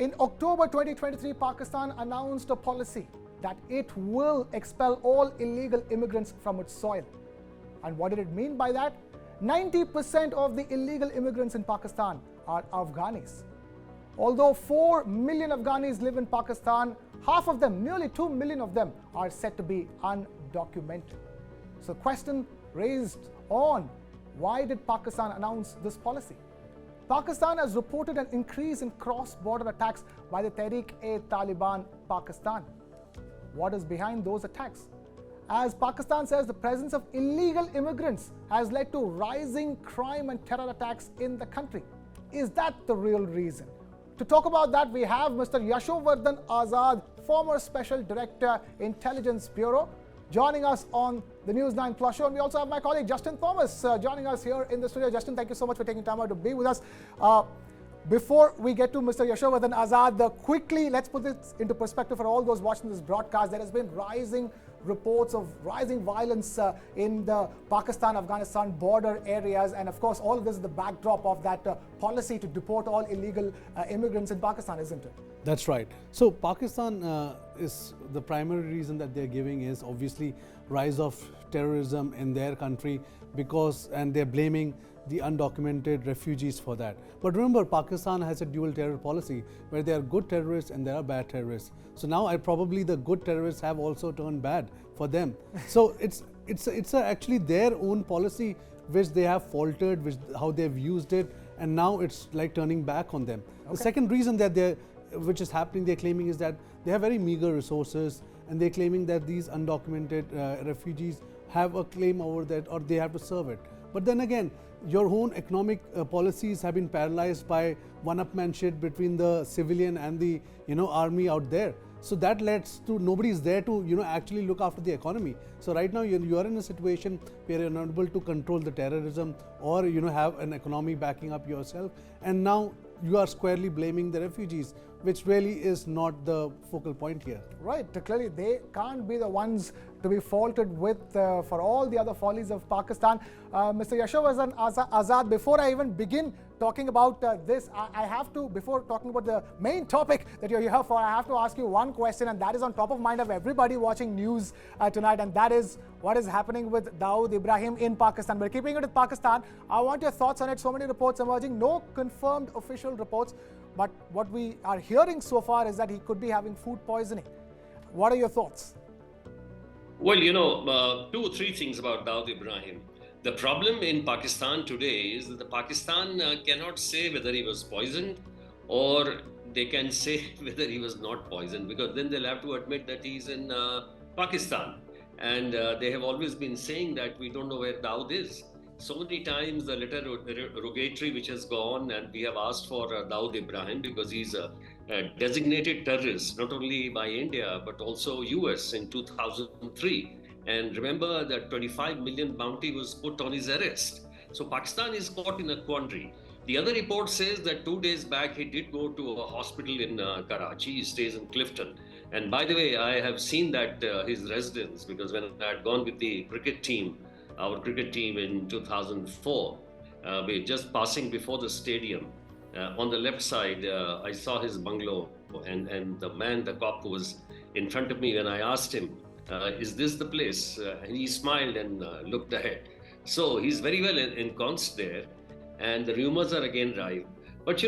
In October 2023, Pakistan announced a policy that it will expel all illegal immigrants from its soil. And what did it mean by that? 90% of the illegal immigrants in Pakistan are Afghanis. Although 4 million Afghanis live in Pakistan, half of them, nearly 2 million of them, are said to be undocumented. So question raised on, why did Pakistan announce this policy? Pakistan has reported an increase in cross-border attacks by the Tehreek-e-Taliban Pakistan. What is behind those attacks? As Pakistan says, the presence of illegal immigrants has led to rising crime and terror attacks in the country. Is that the real reason? To talk about that, we have Mr. Yashovardhan Azad, former Special Director, Intelligence Bureau, joining us on the News9 Plus Show. And we also have my colleague Justin Thomas joining us here in the studio. Justin, thank you so much for taking time out to be with us. Before we get to Mr. Yashovardhan Azad, quickly, let's put this into perspective for all those watching this broadcast. There has been rising reports of rising violence in the Pakistan-Afghanistan border areas. And of course, all of this is the backdrop of that policy to deport all illegal immigrants in Pakistan, isn't it? That's right. So Pakistan is the primary reason that they're giving is obviously rise of terrorism in their country and they're blaming the undocumented refugees for that. But remember, Pakistan has a dual terror policy where there are good terrorists and there are bad terrorists. So now probably the good terrorists have also turned bad for them. So it's actually their own policy which they have faltered, how they've used it, and now it's like turning back on them. Okay. The second reason that which is happening, they're claiming, is that they have very meager resources, and they're claiming that these undocumented refugees have a claim over that, or they have to serve it. But then again, your own economic policies have been paralyzed by one-upmanship between the civilian and the army out there. So that leads to nobody is there to actually look after the economy. So right now you are in a situation where you're not able to control the terrorism or have an economy backing up yourself, and now you are squarely blaming the refugees, which really is not the focal point here. Right. Clearly, they can't be the ones to be faulted with for all the other follies of Pakistan. Mr. Yashovardhan Azad, before I even begin talking about this, I have to, before talking about the main topic that you're here for, I have to ask you one question, and that is on top of mind of everybody watching news tonight, and that is what is happening with Dawood Ibrahim in Pakistan. We're keeping it with Pakistan. I want your thoughts on it. So many reports emerging, no confirmed official reports, but what we are hearing so far is that he could be having food poisoning. What are your thoughts? Well, 2 or 3 things about Dawood Ibrahim. The problem in Pakistan today is that the Pakistan cannot say whether he was poisoned, or they can say whether he was not poisoned, because then they'll have to admit that he's in Pakistan. And they have always been saying that we don't know where Dawood is. So many times the letter rogatory which has gone, and we have asked for Dawood Ibrahim because he's a designated terrorist, not only by India, but also US in 2003. And remember that 25 million bounty was put on his arrest. So Pakistan is caught in a quandary. The other report says that 2 days back, he did go to a hospital in Karachi. He stays in Clifton. And by the way, I have seen that his residence, because when I had gone with the cricket team, our cricket team in 2004, we're just passing before the stadium. On the left side, I saw his bungalow, and the cop who was in front of me, when I asked him, is this the place? And he smiled and looked ahead. So he's very well ensconced there, and the rumors are again rife. But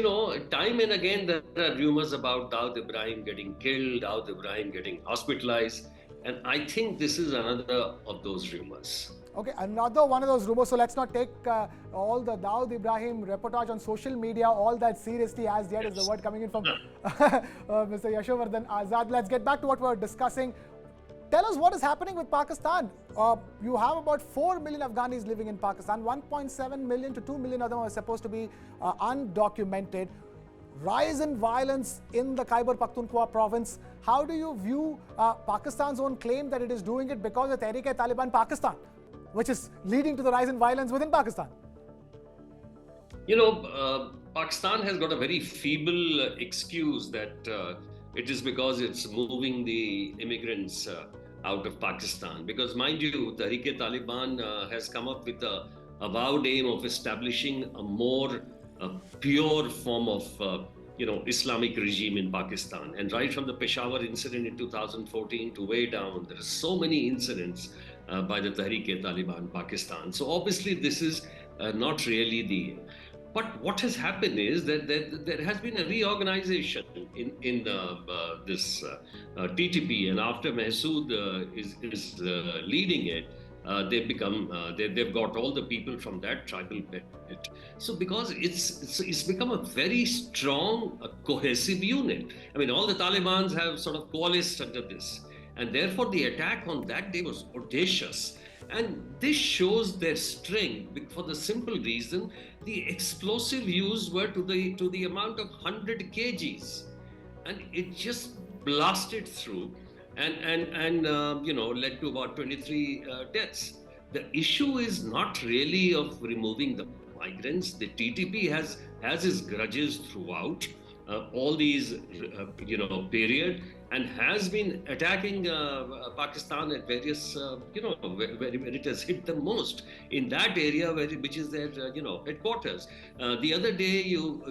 time and again there are rumors about Dawood Ibrahim getting killed, Dawood Ibrahim getting hospitalized, and I think this is another of those rumors. Okay, another one of those rumors. So let's not take all the Dawood Ibrahim reportage on social media all that seriously as yet. Yes. Is the word coming in from Mr. Yashovardhan Azad. Let's get back to what we were discussing. Tell us what is happening with Pakistan. You have about 4 million Afghanis living in Pakistan. 1.7 million to 2 million of them are supposed to be undocumented. Rise in violence in the Khyber Pakhtunkhwa province. How do you view Pakistan's own claim that it is doing it because of Tehreek-e-Taliban Pakistan, which is leading to the rise in violence within Pakistan? Pakistan has got a very feeble excuse that it is because it's moving the immigrants out of Pakistan. Because mind you, Tehreek-e-Taliban has come up with a avowed aim of establishing a more pure form of Islamic regime in Pakistan. And right from the Peshawar incident in 2014 to way down, there are so many incidents by the Tehreek-e-Taliban Pakistan. So obviously this is not really the... But what has happened is that there has been a reorganization in this TTP, and after Mahsood is leading it, they've got all the people from that tribal bit. So because it's become a very strong, cohesive unit. I mean, all the Talibans have sort of coalesced under this, and therefore the attack on that day was audacious. And this shows their strength for the simple reason the explosive used were to the amount of 100 kgs, and it just blasted through and led to about 23 deaths. The issue is not really of removing the migrants. The TTP has its grudges throughout all these period, and has been attacking Pakistan at various where it has hit the most in that area which is their headquarters. The other day you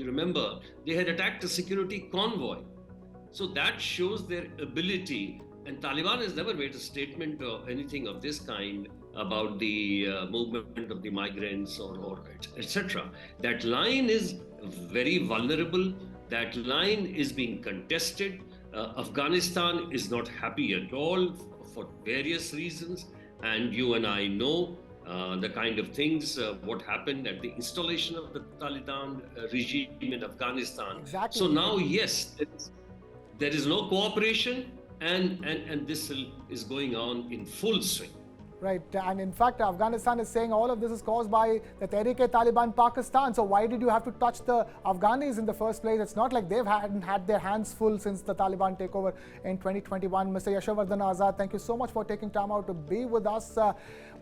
remember they had attacked a security convoy. So that shows their ability, and Taliban has never made a statement or anything of this kind about the movement of the migrants or etc. That line is very vulnerable. That line is being contested. Afghanistan is not happy at all for various reasons, and you and I know the kind of things, what happened at the installation of the Taliban regime in Afghanistan. Exactly. So now, yes, there is no cooperation, and this is going on in full swing. Right, and in fact, Afghanistan is saying all of this is caused by the Tehreek-e-Taliban Pakistan. So why did you have to touch the Afghanis in the first place? It's not like they've hadn't had their hands full since the Taliban takeover in 2021. Mr. Yashovardhan Azad, thank you so much for taking time out to be with us.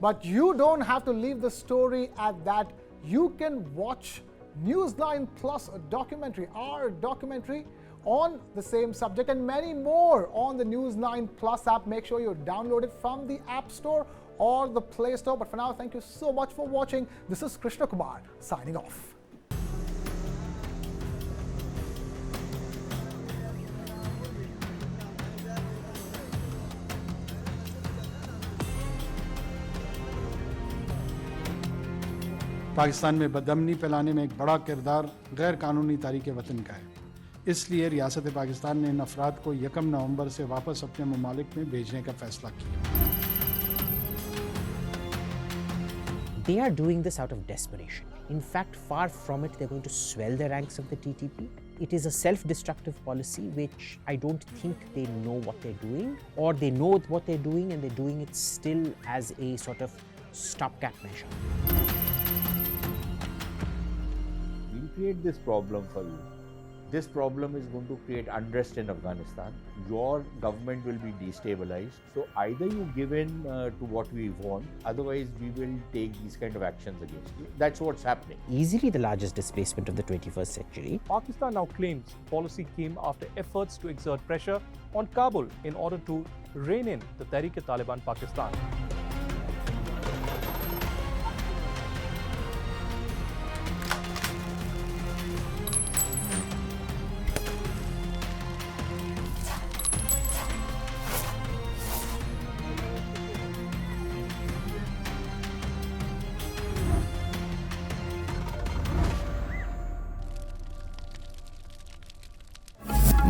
But you don't have to leave the story at that. You can watch News9 Plus documentary, our documentary on the same subject, and many more on the News9 Plus app. Make sure you download it from the App Store or the Play Store. But for now, thank you so much for watching. This is Krishna Kumar signing off. Pakistan में बदअमनी फैलाने में एक बड़ा किरदार गैर कानूनी तारीक वतन का है। इसलिए रियासत पाकिस्तान ने इन अफराद को 1 नवंबर से वापस अपने ममालिक में भेजने का फैसला किया। They are doing this out of desperation. In fact, far from it, they're going to swell the ranks of the TTP. It is a self-destructive policy which I don't think they know what they're doing, or they know what they're doing and they're doing it still as a sort of stopgap measure. We'll create this problem for you. This problem is going to create unrest in Afghanistan. Your government will be destabilized. So either you give in to what we want, otherwise we will take these kind of actions against you. That's what's happening. Easily the largest displacement of the 21st century. Pakistan now claims policy came after efforts to exert pressure on Kabul in order to rein in the Tehreek-e-Taliban Pakistan.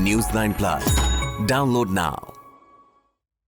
News9 Plus. Download now.